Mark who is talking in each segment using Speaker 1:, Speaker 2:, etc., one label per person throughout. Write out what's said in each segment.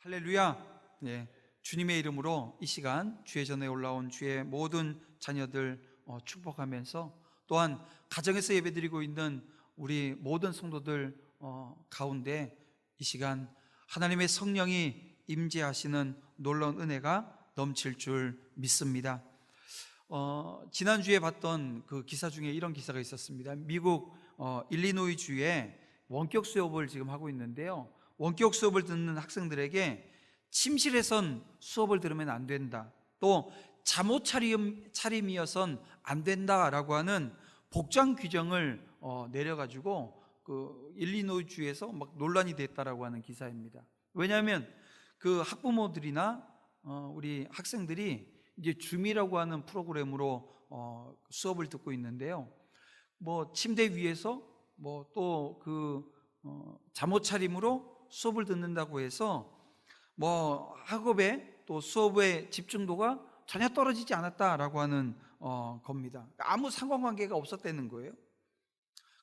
Speaker 1: 할렐루야. 네, 주님의 이름으로 이 시간 주의 전에 올라온 주의 모든 자녀들 축복하면서, 또한 가정에서 예배드리고 있는 우리 모든 성도들 가운데 이 시간 하나님의 성령이 임재하시는 놀라운 은혜가 넘칠 줄 믿습니다. 지난주에 봤던 그 기사 중에 이런 기사가 있었습니다. 미국 일리노이 주에 원격 수업을 지금 하고 있는데요, 원격 수업을 듣는 학생들에게 침실에선 수업을 들으면 안 된다, 또 잠옷 차림이어선 안 된다라고 하는 복장 규정을 내려가지고 그 일리노이 주에서 막 논란이 됐다라고 하는 기사입니다. 왜냐하면 그 학부모들이나 우리 학생들이 이제 줌이라고 하는 프로그램으로 수업을 듣고 있는데요, 뭐 침대 위에서 뭐 또 그 잠옷 차림으로 수업을 듣는다고 해서 뭐 학업에 또 수업의 집중도가 전혀 떨어지지 않았다라고 하는 겁니다. 아무 상관관계가 없었다는 거예요.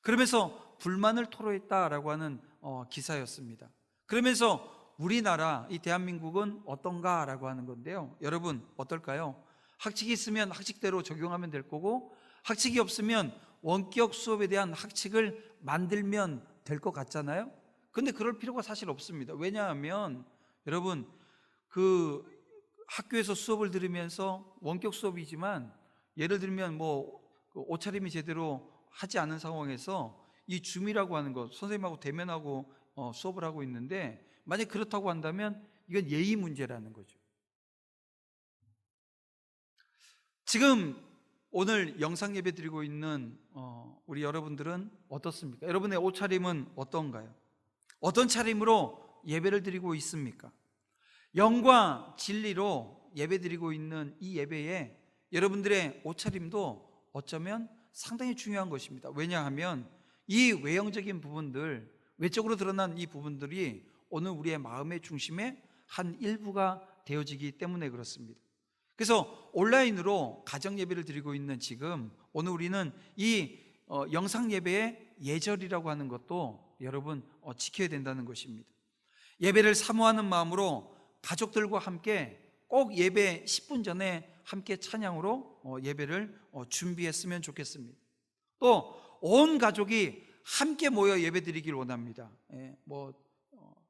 Speaker 1: 그러면서 불만을 토로했다라고 하는 기사였습니다. 그러면서 우리나라 이 대한민국은 어떤가라고 하는 건데요, 여러분 어떨까요? 학칙이 있으면 학칙대로 적용하면 될 거고, 학칙이 없으면 원격 수업에 대한 학칙을 만들면 될 것 같잖아요. 근데 그럴 필요가 사실 없습니다. 왜냐하면 여러분, 그 학교에서 수업을 들으면서 원격 수업이지만 예를 들면 뭐 옷차림이 제대로 하지 않은 상황에서 이 줌이라고 하는 것, 선생님하고 대면하고 수업을 하고 있는데, 만약 그렇다고 한다면 이건 예의 문제라는 거죠. 지금 오늘 영상 예배 드리고 있는 우리 여러분들은 어떻습니까? 여러분의 옷차림은 어떤가요? 어떤 차림으로 예배를 드리고 있습니까? 영과 진리로 예배 드리고 있는 이 예배에 여러분들의 옷차림도 어쩌면 상당히 중요한 것입니다. 왜냐하면 이 외형적인 부분들, 외적으로 드러난 이 부분들이 오늘 우리의 마음의 중심의 한 일부가 되어지기 때문에 그렇습니다. 그래서 온라인으로 가정 예배를 드리고 있는 지금 오늘 우리는 이 영상 예배의 예절이라고 하는 것도 여러분 지켜야 된다는 것입니다. 예배를 사모하는 마음으로 가족들과 함께 꼭 예배 10분 전에 함께 찬양으로 예배를 준비했으면 좋겠습니다. 또 온 가족이 함께 모여 예배 드리길 원합니다.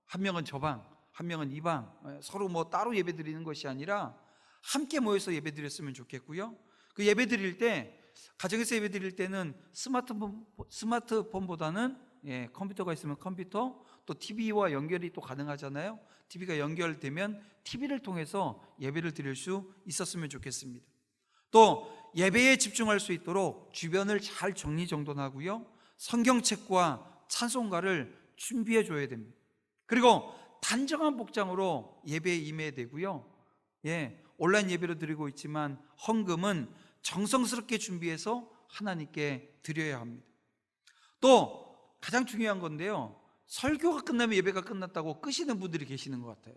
Speaker 1: 한 명은 저 방, 한 명은 이 방, 서로 뭐 따로 예배 드리는 것이 아니라 함께 모여서 예배 드렸으면 좋겠고요. 그 예배 드릴 때, 가정에서 예배 드릴 때는 스마트폰보다는 컴퓨터가 있으면 컴퓨터, 또 TV와 연결이 또 가능하잖아요. TV가 연결되면 TV를 통해서 예배를 드릴 수 있었으면 좋겠습니다. 또 예배에 집중할 수 있도록 주변을 잘 정리정돈하고요, 성경책과 찬송가를 준비해 줘야 됩니다. 그리고 단정한 복장으로 예배에 임해야 되고요, 온라인 예배로 드리고 있지만 헌금은 정성스럽게 준비해서 하나님께 드려야 합니다. 또 가장 중요한 건데요, 설교가 끝나면 예배가 끝났다고 끄시는 분들이 계시는 것 같아요.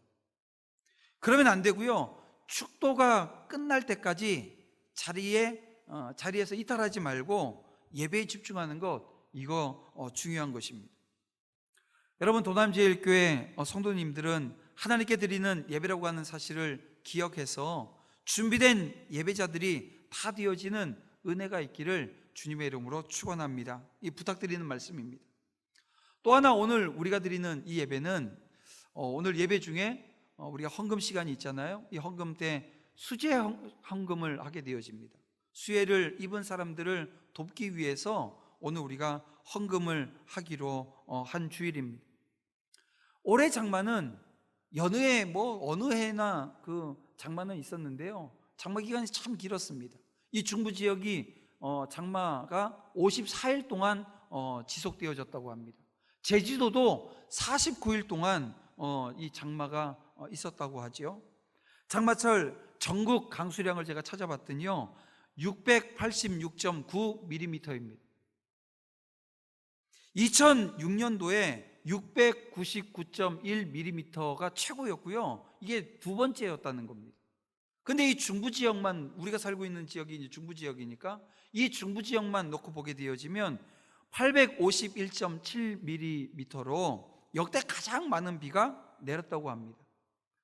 Speaker 1: 그러면 안 되고요, 축도가 끝날 때까지 자리에서 이탈하지 말고 예배에 집중하는 것, 이거 중요한 것입니다. 여러분, 도남제일교회 성도님들은 하나님께 드리는 예배라고 하는 사실을 기억해서 준비된 예배자들이 다 되어지는 은혜가 있기를 주님의 이름으로 축원합니다. 이 부탁드리는 말씀입니다. 또 하나, 오늘 우리가 드리는 이 예배는 오늘 예배 중에 우리가 헌금 시간이 있잖아요. 이 헌금 때 수제 헌금을 하게 되어집니다. 수혜를 입은 사람들을 돕기 위해서 오늘 우리가 헌금을 하기로 한 주일입니다. 올해 장마는 여느 해 어느 해나 그 장마는 있었는데요, 장마 기간이 참 길었습니다. 이 중부 지역이 장마가 54일 동안 지속되어졌다고 합니다. 제주도도 49일 동안 이 장마가 있었다고 하죠. 장마철 전국 강수량을 제가 찾아봤더니요, 686.9mm입니다. 2006년도에 699.1mm가 최고였고요, 이게 두 번째였다는 겁니다. 근데 이 중부 지역만, 우리가 살고 있는 지역이 이제 중부 지역이니까 이 중부 지역만 놓고 보게 되어지면 851.7mm로 역대 가장 많은 비가 내렸다고 합니다.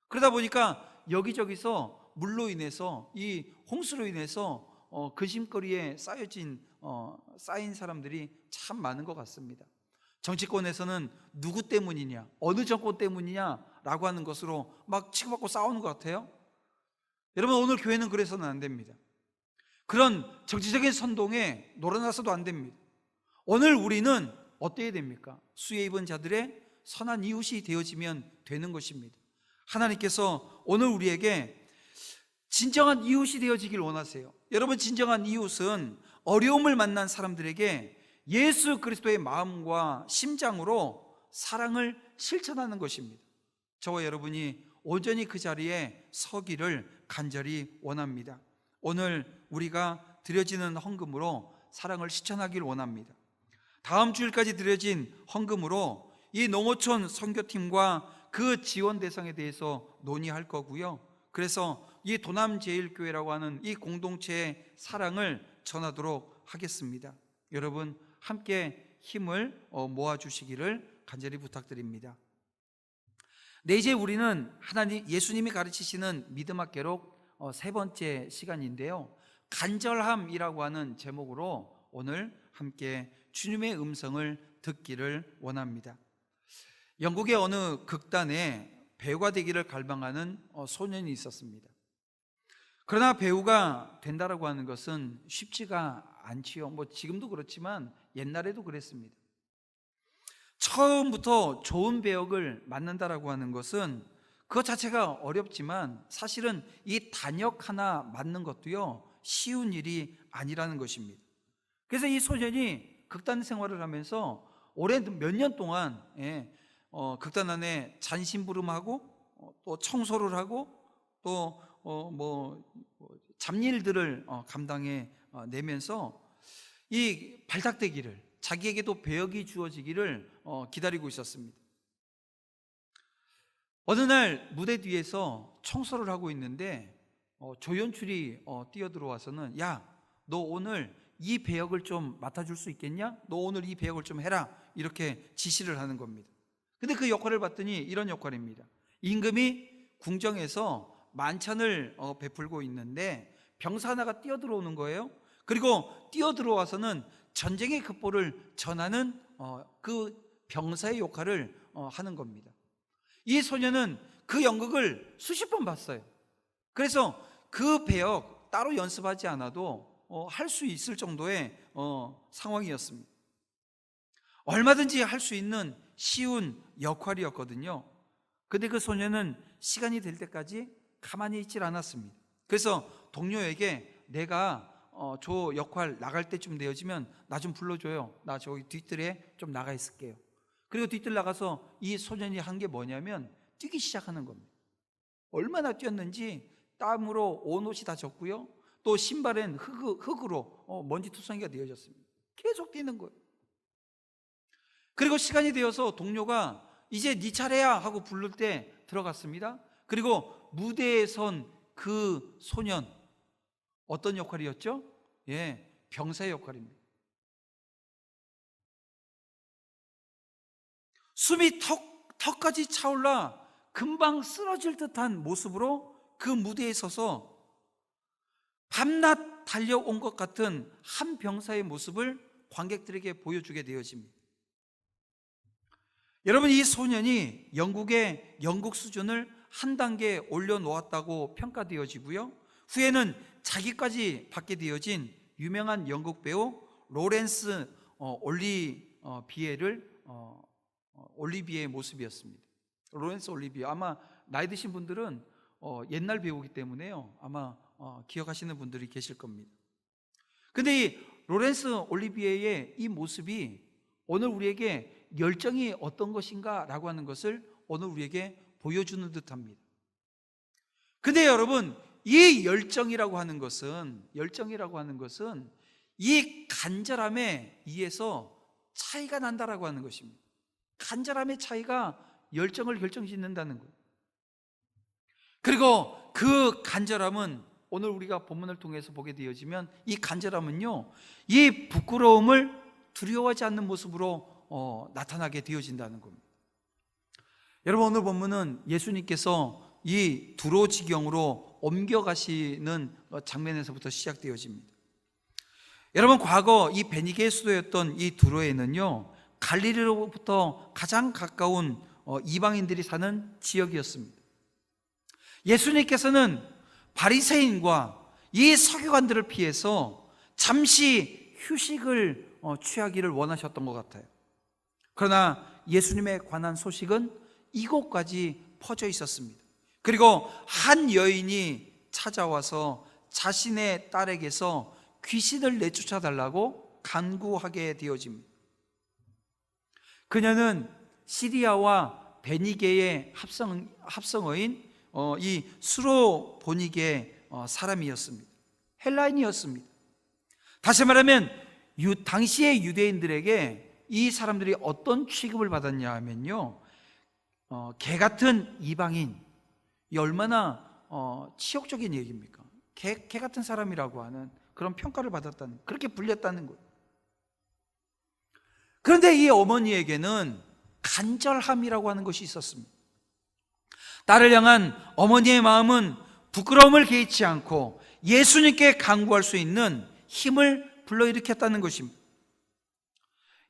Speaker 1: 그러다 보니까 여기저기서 물로 인해서, 이 홍수로 인해서 근심거리에 쌓인 사람들이 참 많은 것 같습니다. 정치권에서는 누구 때문이냐, 어느 정권 때문이냐라고 하는 것으로 막 치고받고 싸우는 것 같아요. 여러분, 오늘 교회는 그래서는 안 됩니다. 그런 정치적인 선동에 놀아나서도 안 됩니다. 오늘 우리는 어때야 됩니까? 수혜 입은 자들의 선한 이웃이 되어지면 되는 것입니다. 하나님께서 오늘 우리에게 진정한 이웃이 되어지길 원하세요. 여러분, 진정한 이웃은 어려움을 만난 사람들에게 예수 그리스도의 마음과 심장으로 사랑을 실천하는 것입니다. 저와 여러분이 온전히 그 자리에 서기를 간절히 원합니다. 오늘 우리가 드려지는 헌금으로 사랑을 실천하길 원합니다. 다음 주일까지 드려진 헌금으로 이 농어촌 선교팀과 그 지원 대상에 대해서 논의할 거고요. 그래서 이 도남제일교회라고 하는 이 공동체의 사랑을 전하도록 하겠습니다. 여러분, 함께 힘을 모아주시기를 간절히 부탁드립니다. 네, 이제 우리는 예수님이 가르치시는 믿음 학개록 세 번째 시간인데요, 간절함이라고 하는 제목으로 오늘 함께 주님의 음성을 듣기를 원합니다. 영국의 어느 극단에 배우가 되기를 갈망하는 소년이 있었습니다. 그러나 배우가 된다라고 하는 것은 쉽지가 않지요. 지금도 그렇지만 옛날에도 그랬습니다. 처음부터 좋은 배역을 맡는다라고 하는 것은 그것 자체가 어렵지만 사실은 이 단역 하나 맡는 것도요, 쉬운 일이 아니라는 것입니다. 그래서 이 소년이 극단 생활을 하면서 오랜 몇 년 동안 극단 안에 잔심부름하고 또 청소를 하고 또 잡일들을 감당해 내면서 이 발탁되기를, 자기에게도 배역이 주어지기를 기다리고 있었습니다. 어느 날 무대 뒤에서 청소를 하고 있는데 조연출이 뛰어들어와서는, 야, 너 오늘 이 배역을 좀 맡아줄 수 있겠냐? 너 오늘 이 배역을 좀 해라, 이렇게 지시를 하는 겁니다. 근데 그 역할을 봤더니 이런 역할입니다. 임금이 궁정에서 만찬을 베풀고 있는데 병사 하나가 뛰어들어오는 거예요. 그리고 뛰어들어와서는 전쟁의 급보를 전하는 그 병사의 역할을 하는 겁니다. 이 소녀는 그 연극을 수십 번 봤어요. 그래서 그 배역 따로 연습하지 않아도 할 수 있을 정도의 상황이었습니다. 얼마든지 할 수 있는 쉬운 역할이었거든요. 근데 그 소녀는 시간이 될 때까지 가만히 있질 않았습니다. 그래서 동료에게, 내가 저 역할 나갈 때쯤 되어지면 나 좀 불러줘요. 나 저기 뒤뜰에 좀 나가 있을게요. 그리고 뒤뜰 나가서 이 소년이 한 게 뭐냐면 뛰기 시작하는 겁니다. 얼마나 뛰었는지 땀으로 온 옷이 다 젖고요, 또 신발엔 흙으로 먼지투성이가 되어졌습니다. 계속 뛰는 거예요. 그리고 시간이 되어서 동료가 이제 네 차례야 하고 부를 때 들어갔습니다. 그리고 무대에 선 그 소년, 어떤 역할이었죠? 병사의 역할입니다. 숨이 턱까지 차올라 금방 쓰러질 듯한 모습으로 그 무대에 서서 밤낮 달려온 것 같은 한 병사의 모습을 관객들에게 보여주게 되어집니다. 여러분, 이 소년이 영국의 연극 수준을 한 단계 올려놓았다고 평가되어지고요, 후에는 자기까지 받게 되어진 유명한 연극 배우 로렌스 올리비에의 모습이었습니다. 로렌스 올리비에, 아마 나이 드신 분들은 옛날 배우기 때문에요, 아마 기억하시는 분들이 계실 겁니다. 근데 이 로렌스 올리비에의 이 모습이 오늘 우리에게 열정이 어떤 것인가 라고 하는 것을 오늘 우리에게 보여주는 듯합니다. 근데 여러분, 이 열정이라고 하는 것은 이 간절함에 의해서 차이가 난다라고 하는 것입니다. 간절함의 차이가 열정을 결정짓는다는 거예요. 그리고 그 간절함은 오늘 우리가 본문을 통해서 보게 되어지면, 이 간절함은요, 이 부끄러움을 두려워하지 않는 모습으로 나타나게 되어진다는 겁니다. 여러분, 오늘 본문은 예수님께서 이 두로지경으로 옮겨가시는 장면에서부터 시작되어집니다. 여러분, 과거 이 베니게의 수도였던 이 두로에는요, 갈릴리로부터 가장 가까운 이방인들이 사는 지역이었습니다. 예수님께서는 바리새인과 이 서기관들을 피해서 잠시 휴식을 취하기를 원하셨던 것 같아요. 그러나 예수님에 관한 소식은 이곳까지 퍼져 있었습니다. 그리고 한 여인이 찾아와서 자신의 딸에게서 귀신을 내쫓아 달라고 간구하게 되어집니다. 그녀는 시리아와 베니게의 합성어인 이 수로보니게 사람이었습니다. 헬라인이었습니다. 다시 말하면 당시의 유대인들에게 이 사람들이 어떤 취급을 받았냐 하면요, 개 같은 이방인, 이 얼마나 치욕적인 얘기입니까? 개 같은 사람이라고 하는 그런 평가를 받았다는, 그렇게 불렸다는 거예요. 그런데 이 어머니에게는 간절함이라고 하는 것이 있었습니다. 딸을 향한 어머니의 마음은 부끄러움을 개의치 않고 예수님께 간구할 수 있는 힘을 불러일으켰다는 것입니다.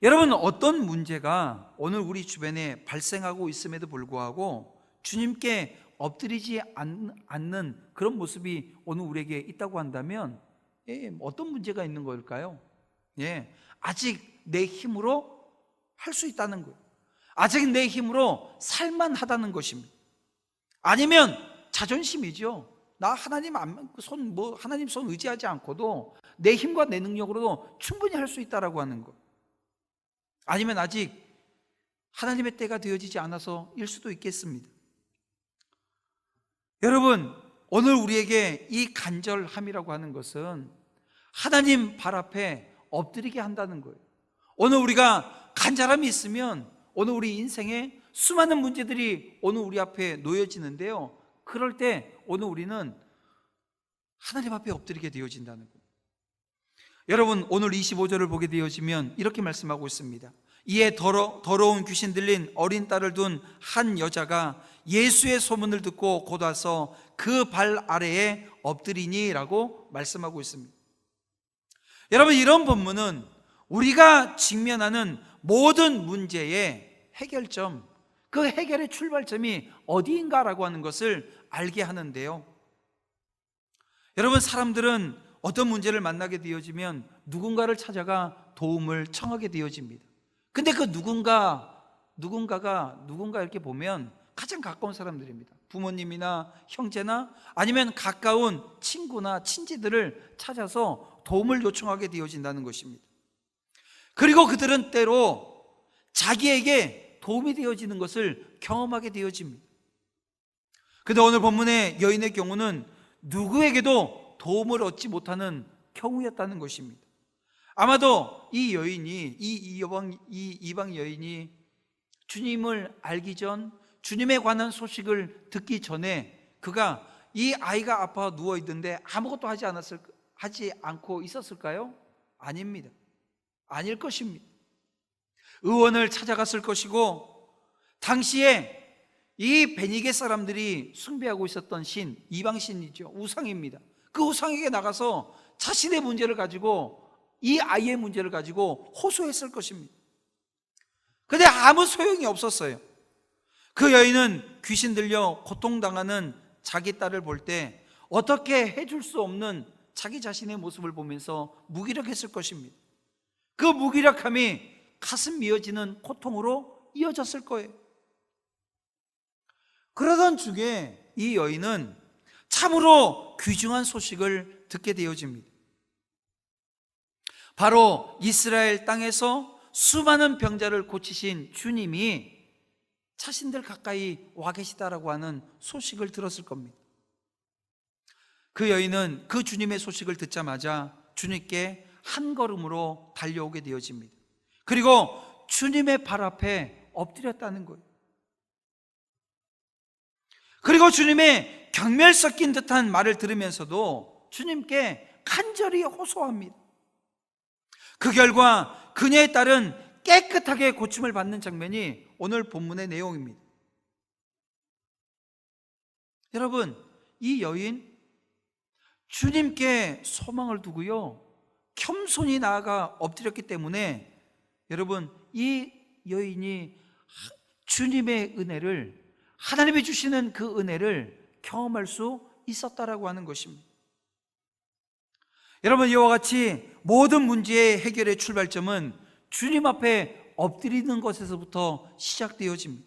Speaker 1: 여러분, 어떤 문제가 오늘 우리 주변에 발생하고 있음에도 불구하고 주님께 엎드리지 않는 그런 모습이 오늘 우리에게 있다고 한다면 어떤 문제가 있는 걸까요? 아직 내 힘으로 할 수 있다는 거예요. 아직 내 힘으로 살만하다는 것입니다. 아니면 자존심이죠. 나 하나님 손 의지하지 않고도 내 힘과 내 능력으로도 충분히 할 수 있다라고 하는 것. 아니면 아직 하나님의 때가 되어지지 않아서일 수도 있겠습니다. 여러분, 오늘 우리에게 이 간절함이라고 하는 것은 하나님 발 앞에 엎드리게 한다는 거예요. 오늘 우리가 간절함이 있으면 오늘 우리 인생에 수많은 문제들이 오늘 우리 앞에 놓여지는데요, 그럴 때 오늘 우리는 하나님 앞에 엎드리게 되어진다는 거예요. 여러분, 오늘 25절을 보게 되어지면 이렇게 말씀하고 있습니다. 이에 더러운 귀신 들린 어린 딸을 둔 한 여자가 예수의 소문을 듣고 곧 와서 그 발 아래에 엎드리니 라고 말씀하고 있습니다. 여러분, 이런 본문은 우리가 직면하는 모든 문제의 해결점, 그 해결의 출발점이 어디인가라고 하는 것을 알게 하는데요, 여러분, 사람들은 어떤 문제를 만나게 되어지면 누군가를 찾아가 도움을 청하게 되어집니다. 근데 그 누군가 이렇게 보면 가장 가까운 사람들입니다. 부모님이나 형제나 아니면 가까운 친구나 친지들을 찾아서 도움을 요청하게 되어진다는 것입니다. 그리고 그들은 때로 자기에게 도움이 되어지는 것을 경험하게 되어집니다. 그런데 오늘 본문의 여인의 경우는 누구에게도 도움을 얻지 못하는 경우였다는 것입니다. 아마도 이 여인이, 이 이방 여인이 주님을 알기 전, 주님에 관한 소식을 듣기 전에 그가 이 아이가 아파 누워 있는데 아무것도 하지 않고 있었을까요? 아닙니다. 아닐 것입니다. 의원을 찾아갔을 것이고, 당시에 이 베니게 사람들이 숭배하고 있었던 신, 이방신이죠. 우상입니다. 그 우상에게 나가서 자신의 문제를 가지고, 이 아이의 문제를 가지고 호소했을 것입니다. 그런데 아무 소용이 없었어요. 그 여인은 귀신 들려 고통당하는 자기 딸을 볼 때 어떻게 해줄 수 없는 자기 자신의 모습을 보면서 무기력했을 것입니다. 그 무기력함이 가슴 미어지는 고통으로 이어졌을 거예요. 그러던 중에 이 여인은 참으로 귀중한 소식을 듣게 되어집니다. 바로 이스라엘 땅에서 수많은 병자를 고치신 주님이 자신들 가까이 와 계시다라고 하는 소식을 들었을 겁니다. 그 여인은 그 주님의 소식을 듣자마자 주님께 한 걸음으로 달려오게 되어집니다. 그리고 주님의 발 앞에 엎드렸다는 거예요. 그리고 주님의 경멸 섞인 듯한 말을 들으면서도 주님께 간절히 호소합니다. 그 결과 그녀의 딸은 깨끗하게 고침을 받는 장면이 오늘 본문의 내용입니다. 여러분, 이 여인 주님께 소망을 두고요 겸손히 나아가 엎드렸기 때문에 여러분, 이 여인이 주님의 은혜를, 하나님이 주시는 그 은혜를 경험할 수 있었다라고 하는 것입니다. 여러분, 이와 같이 모든 문제의 해결의 출발점은 주님 앞에 엎드리는 것에서부터 시작되어집니다.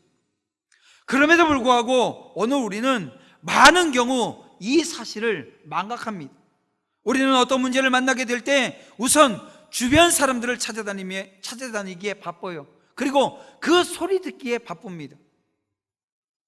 Speaker 1: 그럼에도 불구하고 오늘 우리는 많은 경우 이 사실을 망각합니다. 우리는 어떤 문제를 만나게 될 때 우선 주변 사람들을 찾아다니기에 바빠요. 그리고 그 소리 듣기에 바쁩니다.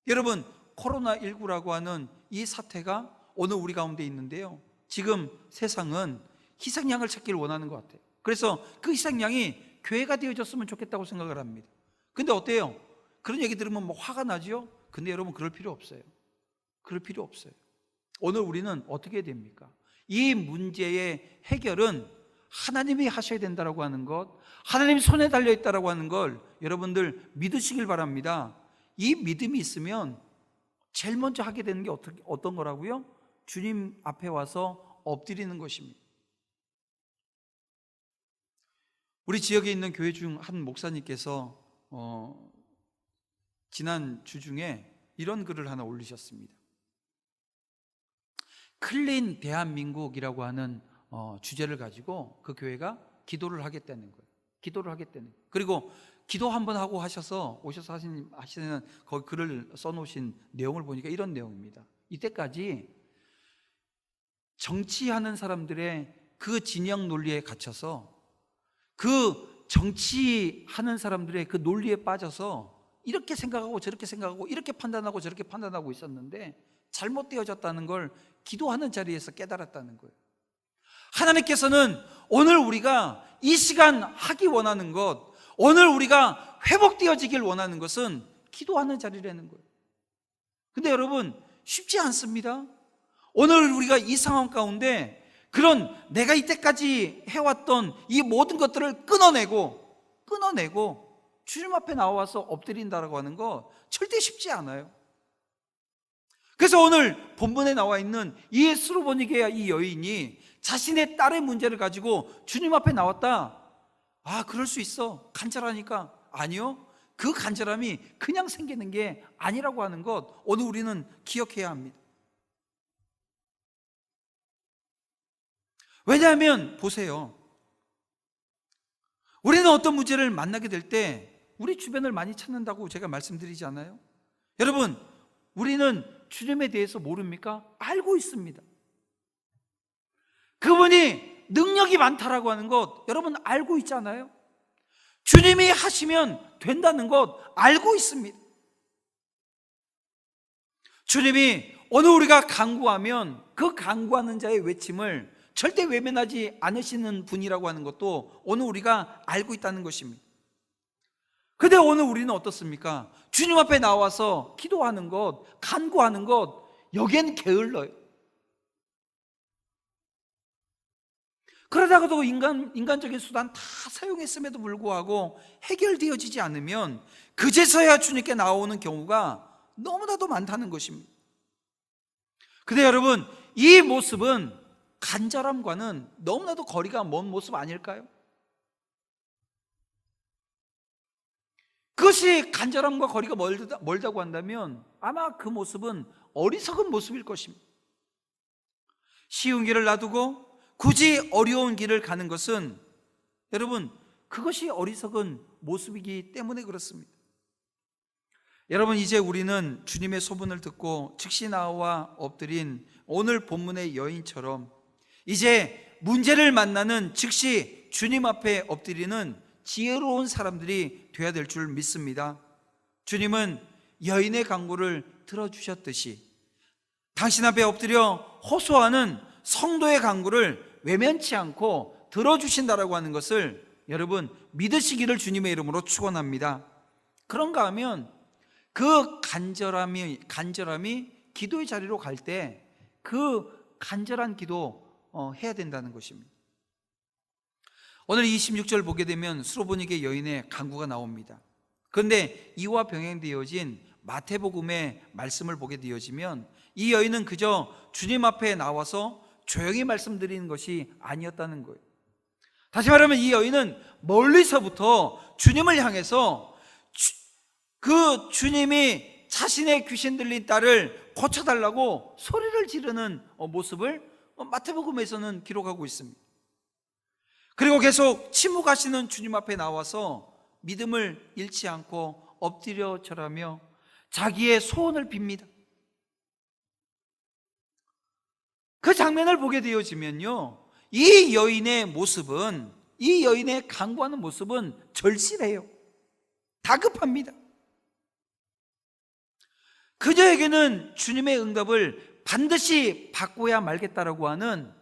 Speaker 1: 여러분, 코로나19라고 하는 이 사태가 오늘 우리 가운데 있는데요, 지금 세상은 희생양을 찾기를 원하는 것 같아요. 그래서 그 희생양이 교회가 되어졌으면 좋겠다고 생각을 합니다. 근데 어때요? 그런 얘기 들으면 뭐 화가 나죠? 근데 여러분, 그럴 필요 없어요. 그럴 필요 없어요. 오늘 우리는 어떻게 해야 됩니까? 이 문제의 해결은 하나님이 하셔야 된다라고 하는 것, 하나님 손에 달려있다라고 하는 걸 여러분들 믿으시길 바랍니다. 이 믿음이 있으면 제일 먼저 하게 되는 게 어떤 거라고요? 주님 앞에 와서 엎드리는 것입니다. 우리 지역에 있는 교회 중 한 목사님께서 지난 주 중에 이런 글을 하나 올리셨습니다. 클린 대한민국이라고 하는 주제를 가지고 그 교회가 기도를 하겠다는 거예요. 기도를 하겠다는 거예요. 그리고 기도 한번 하고 오셔서 하시는 거기 글을 써놓으신 내용을 보니까 이런 내용입니다. 이때까지 정치하는 사람들의 그 진영 논리에 갇혀서, 그 정치하는 사람들의 그 논리에 빠져서 이렇게 생각하고 저렇게 생각하고 이렇게 판단하고 저렇게 판단하고 있었는데 잘못되어졌다는 걸 기도하는 자리에서 깨달았다는 거예요. 하나님께서는 오늘 우리가 이 시간 하기 원하는 것, 오늘 우리가 회복되어지길 원하는 것은 기도하는 자리라는 거예요. 근데 여러분, 쉽지 않습니다. 오늘 우리가 이 상황 가운데 그런 내가 이때까지 해왔던 이 모든 것들을 끊어내고 주님 앞에 나와서 엎드린다라고 하는 거 절대 쉽지 않아요. 그래서 오늘 본문에 나와 있는 이 수르보니게야 이 여인이 자신의 딸의 문제를 가지고 주님 앞에 나왔다. 아, 그럴 수 있어. 간절하니까. 아니요, 그 간절함이 그냥 생기는 게 아니라고 하는 것 오늘 우리는 기억해야 합니다. 왜냐하면 보세요, 우리는 어떤 문제를 만나게 될 때 우리 주변을 많이 찾는다고 제가 말씀드리지 않아요? 여러분, 우리는 주님에 대해서 모릅니까? 알고 있습니다. 그분이 능력이 많다라고 하는 것 여러분 알고 있잖아요. 주님이 하시면 된다는 것 알고 있습니다. 주님이 오늘 우리가 간구하면 그 간구하는 자의 외침을 절대 외면하지 않으시는 분이라고 하는 것도 오늘 우리가 알고 있다는 것입니다. 그런데 오늘 우리는 어떻습니까? 주님 앞에 나와서 기도하는 것, 간구하는 것, 여기엔 게을러요. 그러다가도 인간적인 수단 다 사용했음에도 불구하고 해결되어지지 않으면 그제서야 주님께 나오는 경우가 너무나도 많다는 것입니다. 근데 여러분, 이 모습은 간절함과는 너무나도 거리가 먼 모습 아닐까요? 그것이 간절함과 거리가 멀다고 한다면 아마 그 모습은 어리석은 모습일 것입니다. 쉬운 길을 놔두고 굳이 어려운 길을 가는 것은 여러분, 그것이 어리석은 모습이기 때문에 그렇습니다. 여러분, 이제 우리는 주님의 소문을 듣고 즉시 나와 엎드린 오늘 본문의 여인처럼 이제 문제를 만나는 즉시 주님 앞에 엎드리는 지혜로운 사람들이 되어야 될 줄 믿습니다. 주님은 여인의 간구를 들어주셨듯이 당신 앞에 엎드려 호소하는 성도의 간구를 외면치 않고 들어주신다라고 하는 것을 여러분 믿으시기를 주님의 이름으로 축원합니다. 그런가 하면 그 간절함이 기도의 자리로 갈 때 그 간절한 기도 해야 된다는 것입니다. 오늘 26절 보게 되면 수로보니게 여인의 간구가 나옵니다. 그런데 이와 병행되어진 마태복음의 말씀을 보게 되어지면 이 여인은 그저 주님 앞에 나와서 조용히 말씀드리는 것이 아니었다는 거예요. 다시 말하면 이 여인은 멀리서부터 주님을 향해서 그 주님이 자신의 귀신 들린 딸을 고쳐달라고 소리를 지르는 모습을 마태복음에서는 기록하고 있습니다. 그리고 계속 침묵하시는 주님 앞에 나와서 믿음을 잃지 않고 엎드려 절하며 자기의 소원을 빕니다. 그 장면을 보게 되어지면요, 이 여인의 모습은, 이 여인의 간구하는 모습은 절실해요. 다급합니다. 그녀에게는 주님의 응답을 반드시 받고야 말겠다라고 하는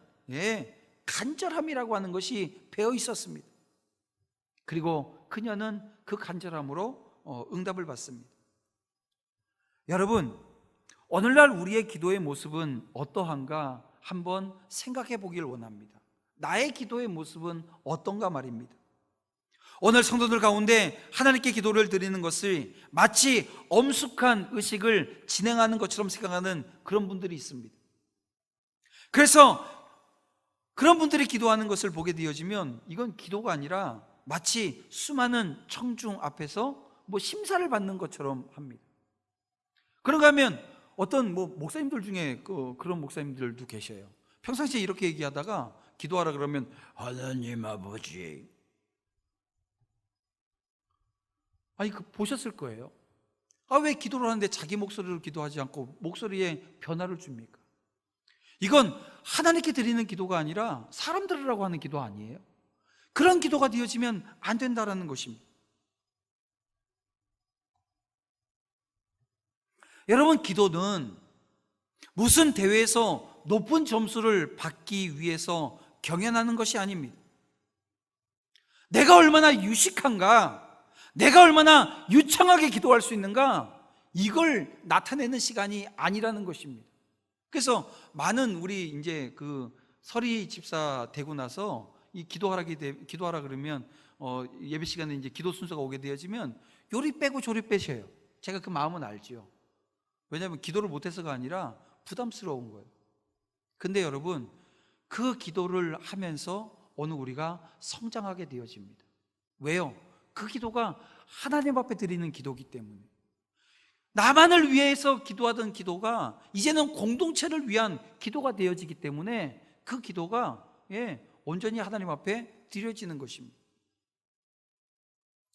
Speaker 1: 간절함이라고 하는 것이 배어 있었습니다. 그리고 그녀는 그 간절함으로 응답을 받습니다. 여러분, 오늘날 우리의 기도의 모습은 어떠한가 한번 생각해 보길 원합니다. 나의 기도의 모습은 어떤가 말입니다. 오늘 성도들 가운데 하나님께 기도를 드리는 것을 마치 엄숙한 의식을 진행하는 것처럼 생각하는 그런 분들이 있습니다. 그래서 그런 분들이 기도하는 것을 보게 되어지면 이건 기도가 아니라 마치 수많은 청중 앞에서 심사를 받는 것처럼 합니다. 그런가 하면 어떤 목사님들 중에 그런 목사님들도 계셔요. 평상시에 이렇게 얘기하다가 기도하라 그러면 하나님 아버지, 아니 보셨을 거예요. 왜 기도를 하는데 자기 목소리로 기도하지 않고 목소리에 변화를 줍니까? 이건 하나님께 드리는 기도가 아니라 사람 들으라고 하는 기도 아니에요. 그런 기도가 되어지면 안 된다라는 것입니다. 여러분, 기도는 무슨 대회에서 높은 점수를 받기 위해서 경연하는 것이 아닙니다. 내가 얼마나 유식한가, 내가 얼마나 유창하게 기도할 수 있는가, 이걸 나타내는 시간이 아니라는 것입니다. 그래서 많은 우리 이제 서리 집사 되고 나서 이 기도하라 그러면 예배 시간에 이제 기도 순서가 오게 되어지면 요리 빼고 조리 빼셔요. 제가 그 마음은 알지요. 왜냐하면 기도를 못해서가 아니라 부담스러운 거예요. 근데 여러분, 그 기도를 하면서 오늘 우리가 성장하게 되어집니다. 왜요? 그 기도가 하나님 앞에 드리는 기도이기 때문에. 나만을 위해서 기도하던 기도가 이제는 공동체를 위한 기도가 되어지기 때문에 그 기도가 온전히 하나님 앞에 드려지는 것입니다.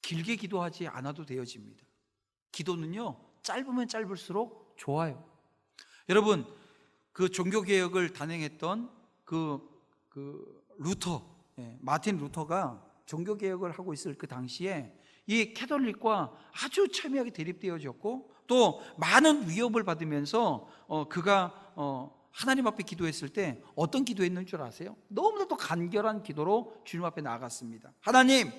Speaker 1: 길게 기도하지 않아도 되어집니다. 기도는요, 짧으면 짧을수록 좋아요. 여러분, 그 종교개혁을 단행했던 마틴 루터가 종교개혁을 하고 있을 그 당시에 이 캐톨릭과 아주 첨예하게 대립되어졌고 또 많은 위협을 받으면서 그가 하나님 앞에 기도했을 때 어떤 기도했는 줄 아세요? 너무나도 간결한 기도로 주님 앞에 나아갔습니다. 하나님,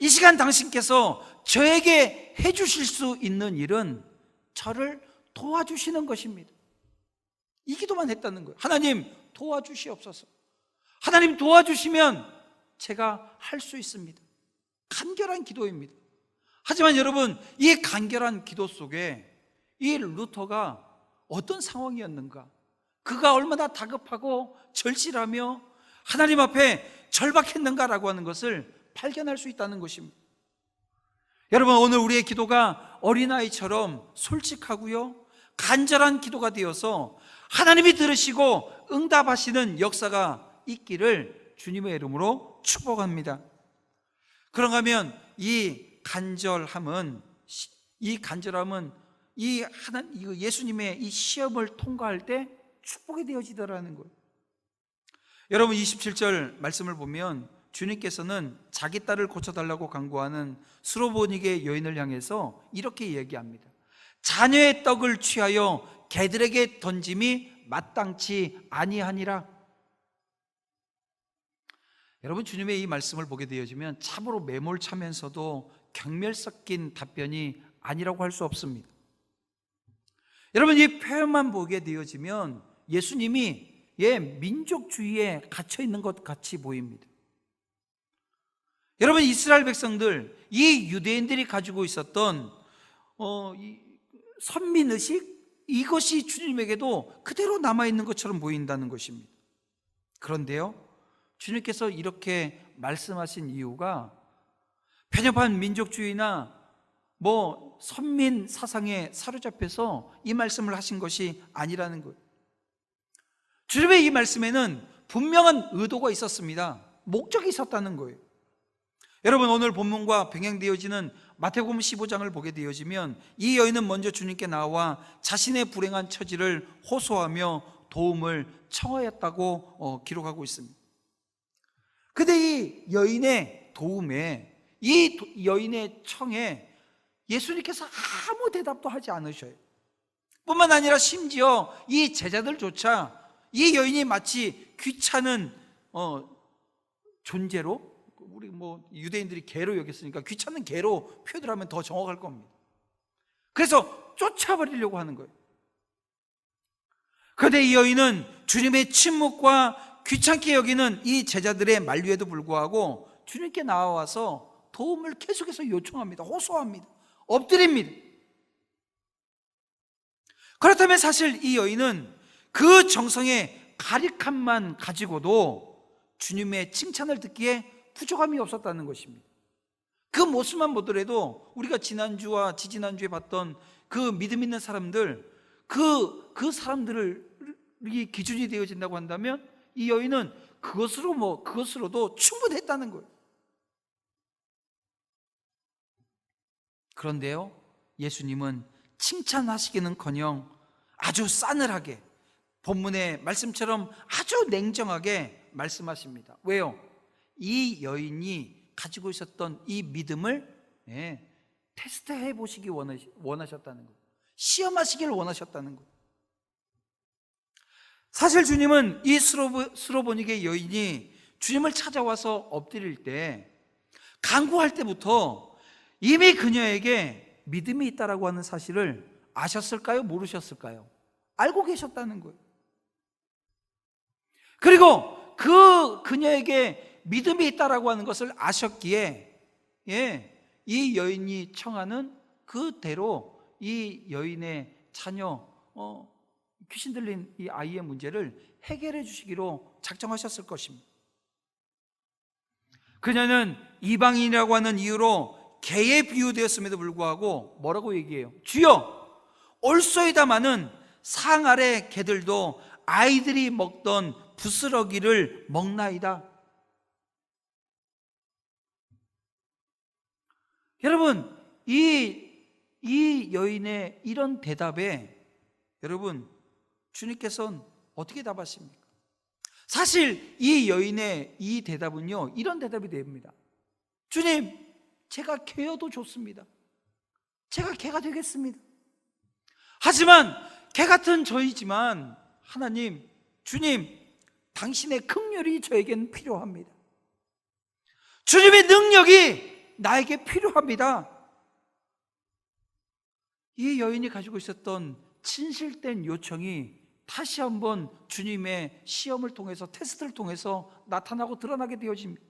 Speaker 1: 이 시간 당신께서 저에게 해주실 수 있는 일은 저를 도와주시는 것입니다. 이 기도만 했다는 거예요. 하나님 도와주시옵소서. 하나님 도와주시면 제가 할 수 있습니다. 간결한 기도입니다. 하지만 여러분, 이 간결한 기도 속에 이 루터가 어떤 상황이었는가, 그가 얼마나 다급하고 절실하며 하나님 앞에 절박했는가라고 하는 것을 발견할 수 있다는 것입니다. 여러분, 오늘 우리의 기도가 어린아이처럼 솔직하고요 간절한 기도가 되어서 하나님이 들으시고 응답하시는 역사가 있기를 주님의 이름으로 축복합니다. 그런가 하면 이 간절함은 예수님의 이 시험을 통과할 때 축복이 되어지더라는 거예요. 여러분, 27절 말씀을 보면 주님께서는 자기 딸을 고쳐달라고 간구하는 수로보니게 여인을 향해서 이렇게 얘기합니다. 자녀의 떡을 취하여 개들에게 던짐이 마땅치 아니하니라. 여러분, 주님의 이 말씀을 보게 되어지면 참으로 매몰차면서도 경멸 섞인 답변이 아니라고 할 수 없습니다. 여러분, 이 표현만 보게 되어지면 예수님이 민족주의에 갇혀 있는 것 같이 보입니다. 여러분, 이스라엘 백성들, 이 유대인들이 가지고 있었던 이 선민의식, 이것이 주님에게도 그대로 남아있는 것처럼 보인다는 것입니다. 그런데요, 주님께서 이렇게 말씀하신 이유가 편협한 민족주의나 선민 사상에 사로잡혀서 이 말씀을 하신 것이 아니라는 거예요. 주님의 이 말씀에는 분명한 의도가 있었습니다. 목적이 있었다는 거예요. 여러분, 오늘 본문과 병행되어지는 마태복음 15장을 보게 되어지면 이 여인은 먼저 주님께 나와 자신의 불행한 처지를 호소하며 도움을 청하였다고 기록하고 있습니다. 그런데 이 여인의 도움에, 이 여인의 청에 예수님께서 아무 대답도 하지 않으셔요. 뿐만 아니라 심지어 이 제자들조차 이 여인이 마치 귀찮은 존재로, 우리 유대인들이 개로 여겼으니까 귀찮은 개로 표현을 하면 더 정확할 겁니다. 그래서 쫓아버리려고 하는 거예요. 그런데 이 여인은 주님의 침묵과 귀찮게 여기는 이 제자들의 만류에도 불구하고 주님께 나와서 도움을 계속해서 요청합니다. 호소합니다. 엎드립니다. 그렇다면 사실 이 여인은 그 정성의 가릭함만 가지고도 주님의 칭찬을 듣기에 부족함이 없었다는 것입니다. 그 모습만 보더라도 우리가 지난주와 지지난주에 봤던 그 믿음 있는 사람들, 그 사람들이 기준이 되어진다고 한다면 이 여인은 그것으로도 충분했다는 거예요. 그런데요, 예수님은 칭찬하시기는커녕 아주 싸늘하게, 본문의 말씀처럼 아주 냉정하게 말씀하십니다. 왜요? 이 여인이 가지고 있었던 이 믿음을 테스트해 보시기 원하셨다는 거예요. 시험하시길 원하셨다는 거예요. 사실 주님은 이 스로보니게 여인이 주님을 찾아와서 엎드릴 때, 간구할 때부터 이미 그녀에게 믿음이 있다라고 하는 사실을 아셨을까요? 모르셨을까요? 알고 계셨다는 거예요. 그리고 그녀에게 믿음이 있다라고 하는 것을 아셨기에 이 여인이 청하는 그대로 이 여인의 자녀, 귀신 들린 이 아이의 문제를 해결해 주시기로 작정하셨을 것입니다. 그녀는 이방인이라고 하는 이유로 개에 비유되었음에도 불구하고 뭐라고 얘기해요? 주여, 올소이다마는 상 아래 개들도 아이들이 먹던 부스러기를 먹나이다. 여러분, 이 여인의 이런 대답에 여러분, 주님께서는 어떻게 답하십니까? 사실 이 여인의 이 대답은요, 이런 대답이 됩니다. 주님, 제가 개여도 좋습니다. 제가 개가 되겠습니다. 하지만 개 같은 저이지만 하나님, 주님, 당신의 긍휼이 저에겐 필요합니다. 주님의 능력이 나에게 필요합니다. 이 여인이 가지고 있었던 진실된 요청이 다시 한번 주님의 시험을 통해서, 테스트를 통해서 나타나고 드러나게 되어집니다.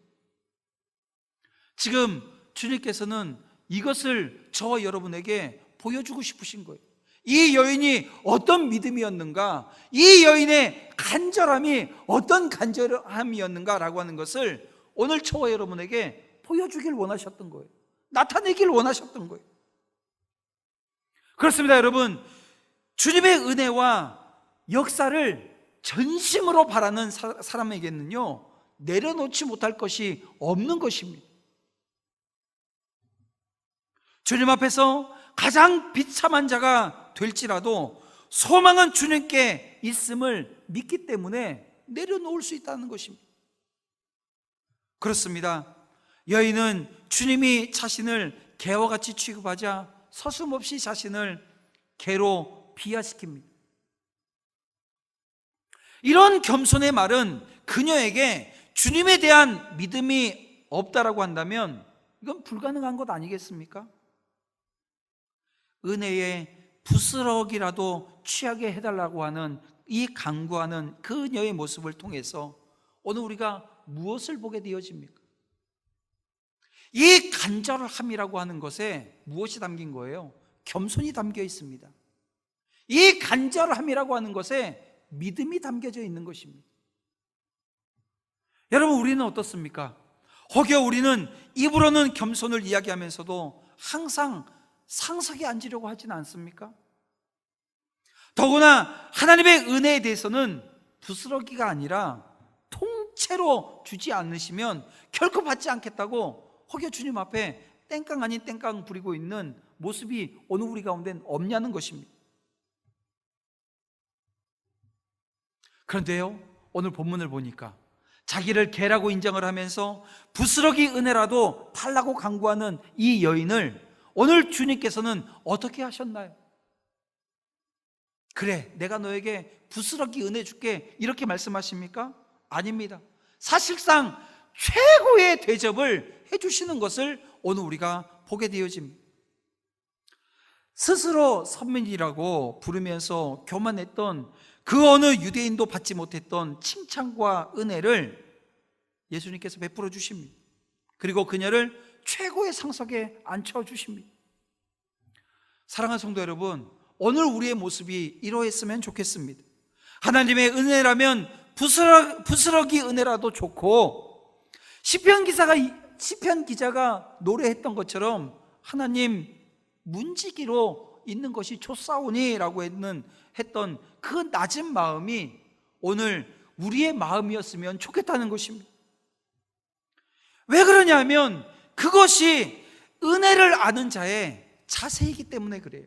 Speaker 1: 지금 주님께서는 이것을 저와 여러분에게 보여주고 싶으신 거예요. 이 여인이 어떤 믿음이었는가, 이 여인의 간절함이 어떤 간절함이었는가라고 하는 것을 오늘 저와 여러분에게 보여주길 원하셨던 거예요. 나타내길 원하셨던 거예요. 그렇습니다, 여러분. 주님의 은혜와 역사를 전심으로 바라는 사람에게는요, 내려놓지 못할 것이 없는 것입니다. 주님 앞에서 가장 비참한 자가 될지라도 소망은 주님께 있음을 믿기 때문에 내려놓을 수 있다는 것입니다. 그렇습니다. 여인은 주님이 자신을 개와 같이 취급하자 서슴없이 자신을 개로 비하시킵니다. 이런 겸손의 말은 그녀에게 주님에 대한 믿음이 없다라고 한다면 이건 불가능한 것 아니겠습니까? 은혜의 부스럭이라도 취하게 해달라고 하는 이 간구하는 그녀의 모습을 통해서 오늘 우리가 무엇을 보게 되어집니까? 이 간절함이라고 하는 것에 무엇이 담긴 거예요? 겸손이 담겨 있습니다. 이 간절함이라고 하는 것에 믿음이 담겨져 있는 것입니다. 여러분, 우리는 어떻습니까? 혹여 우리는 입으로는 겸손을 이야기하면서도 항상 상석에 앉으려고 하지는 않습니까? 더구나 하나님의 은혜에 대해서는 부스러기가 아니라 통째로 주지 않으시면 결코 받지 않겠다고 혹여 주님 앞에 땡깡 아닌 땡깡 부리고 있는 모습이 오늘 우리 가운데는 없냐는 것입니다. 그런데요, 오늘 본문을 보니까 자기를 개라고 인정을 하면서 부스러기 은혜라도 달라고 간구하는 이 여인을 오늘 주님께서는 어떻게 하셨나요? 그래, 내가 너에게 부스러기 은혜 줄게, 이렇게 말씀하십니까? 아닙니다. 사실상 최고의 대접을 해주시는 것을 오늘 우리가 보게 되어집니다. 스스로 선민이라고 부르면서 교만했던 그 어느 유대인도 받지 못했던 칭찬과 은혜를 예수님께서 베풀어 주십니다. 그리고 그녀를 최고의 상석에 앉혀주십니다. 사랑하는 성도 여러분, 오늘 우리의 모습이 이러했으면 좋겠습니다. 하나님의 은혜라면 부스러기 은혜라도 좋고, 시편 기자가 노래했던 것처럼 하나님 문지기로 있는 것이 좋사오니 라고 했던 그 낮은 마음이 오늘 우리의 마음이었으면 좋겠다는 것입니다. 왜 그러냐면 그것이 은혜를 아는 자의 자세이기 때문에 그래요.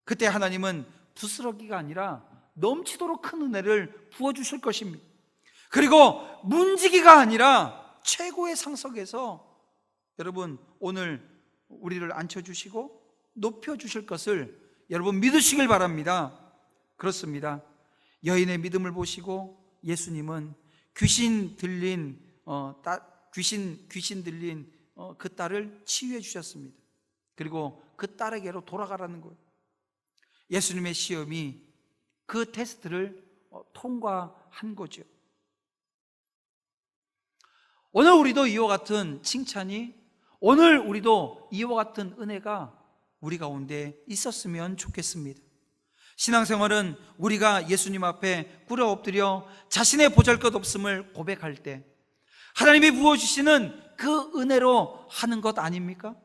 Speaker 1: 그때 하나님은 부스러기가 아니라 넘치도록 큰 은혜를 부어주실 것입니다. 그리고 문지기가 아니라 최고의 상석에서 여러분 오늘 우리를 앉혀주시고 높여주실 것을 여러분 믿으시길 바랍니다. 그렇습니다. 여인의 믿음을 보시고 예수님은 귀신 들린 그 딸을 치유해 주셨습니다. 그리고 그 딸에게로 돌아가라는 거예요. 예수님의 시험이 그 테스트를 통과한 거죠. 오늘 우리도 이와 같은 칭찬이, 오늘 우리도 이와 같은 은혜가 우리 가운데 있었으면 좋겠습니다. 신앙생활은 우리가 예수님 앞에 꿇어 엎드려 자신의 보잘것없음을 고백할 때 하나님이 부어주시는 그 은혜로 하는 것 아닙니까?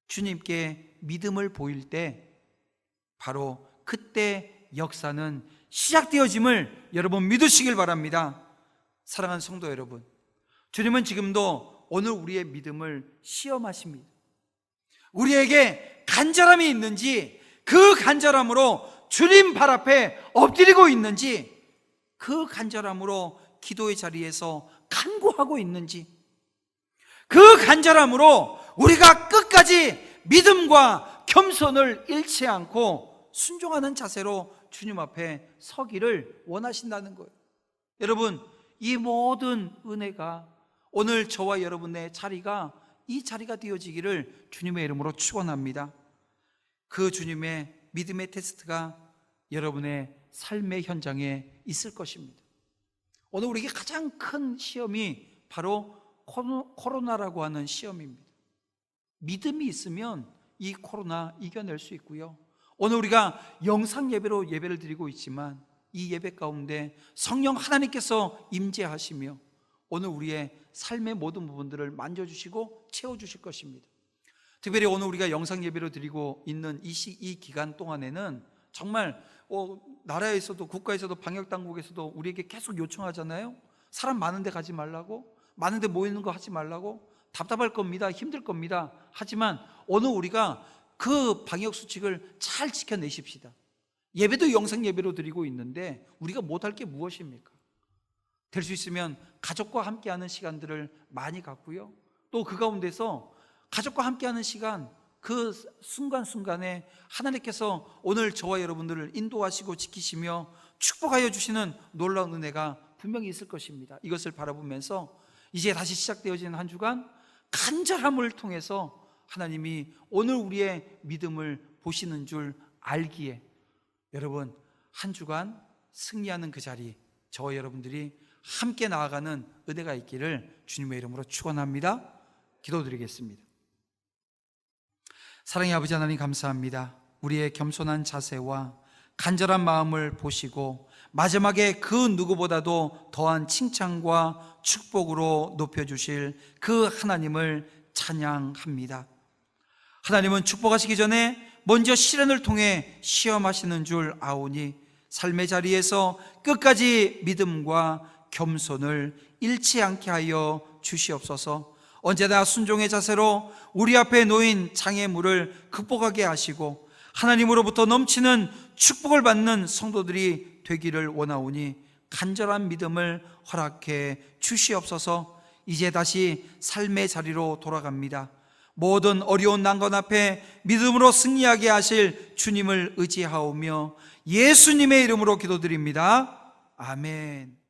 Speaker 1: 주님께 믿음을 보일 때 바로 그때 역사는 시작되어짐을 여러분 믿으시길 바랍니다. 사랑하는 성도 여러분, 주님은 지금도 오늘 우리의 믿음을 시험하십니다. 우리에게 간절함이 있는지, 그 간절함으로 주님 발 앞에 엎드리고 있는지, 그 간절함으로 기도의 자리에서 간구하고 있는지, 그 간절함으로 우리가 끝까지 믿음과 겸손을 잃지 않고 순종하는 자세로 주님 앞에 서기를 원하신다는 거예요. 여러분, 이 모든 은혜가 오늘 저와 여러분의 자리가 이 자리가 되어지기를 주님의 이름으로 축원합니다. 그 주님의 믿음의 테스트가 여러분의 삶의 현장에 있을 것입니다. 오늘 우리에게 가장 큰 시험이 바로 코로나라고 하는 시험입니다. 믿음이 있으면 이 코로나 이겨낼 수 있고요. 오늘 우리가 영상 예배로 예배를 드리고 있지만 이 예배 가운데 성령 하나님께서 임재하시며 오늘 우리의 삶의 모든 부분들을 만져주시고 채워주실 것입니다. 특별히 오늘 우리가 영상 예배로 드리고 있는 이 기간 동안에는 정말 나라에서도 국가에서도 방역당국에서도 우리에게 계속 요청하잖아요. 사람 많은데 가지 말라고, 많은데 모이는 거 하지 말라고, 답답할 겁니다, 힘들 겁니다. 하지만 오늘 우리가 그 방역수칙을 잘 지켜내십시다. 예배도 영상 예배로 드리고 있는데 우리가 못할 게 무엇입니까? 될 수 있으면 가족과 함께하는 시간들을 많이 갖고요, 또 그 가운데서 가족과 함께하는 시간, 그 순간순간에 하나님께서 오늘 저와 여러분들을 인도하시고 지키시며 축복하여 주시는 놀라운 은혜가 분명히 있을 것입니다. 이것을 바라보면서 이제 다시 시작되어지는 한 주간 간절함을 통해서 하나님이 오늘 우리의 믿음을 보시는 줄 알기에 여러분 한 주간 승리하는 그 자리, 저와 여러분들이 함께 나아가는 은혜가 있기를 주님의 이름으로 축원합니다. 기도드리겠습니다. 사랑의 아버지 하나님 감사합니다. 우리의 겸손한 자세와 간절한 마음을 보시고 마지막에 그 누구보다도 더한 칭찬과 축복으로 높여주실 그 하나님을 찬양합니다. 하나님은 축복하시기 전에 먼저 시련을 통해 시험하시는 줄 아오니 삶의 자리에서 끝까지 믿음과 겸손을 잃지 않게 하여 주시옵소서. 언제나 순종의 자세로 우리 앞에 놓인 장애물을 극복하게 하시고 하나님으로부터 넘치는 축복을 받는 성도들이 되기를 원하오니 간절한 믿음을 허락해 주시옵소서. 이제 다시 삶의 자리로 돌아갑니다. 모든 어려운 난관 앞에 믿음으로 승리하게 하실 주님을 의지하오며 예수님의 이름으로 기도드립니다. 아멘.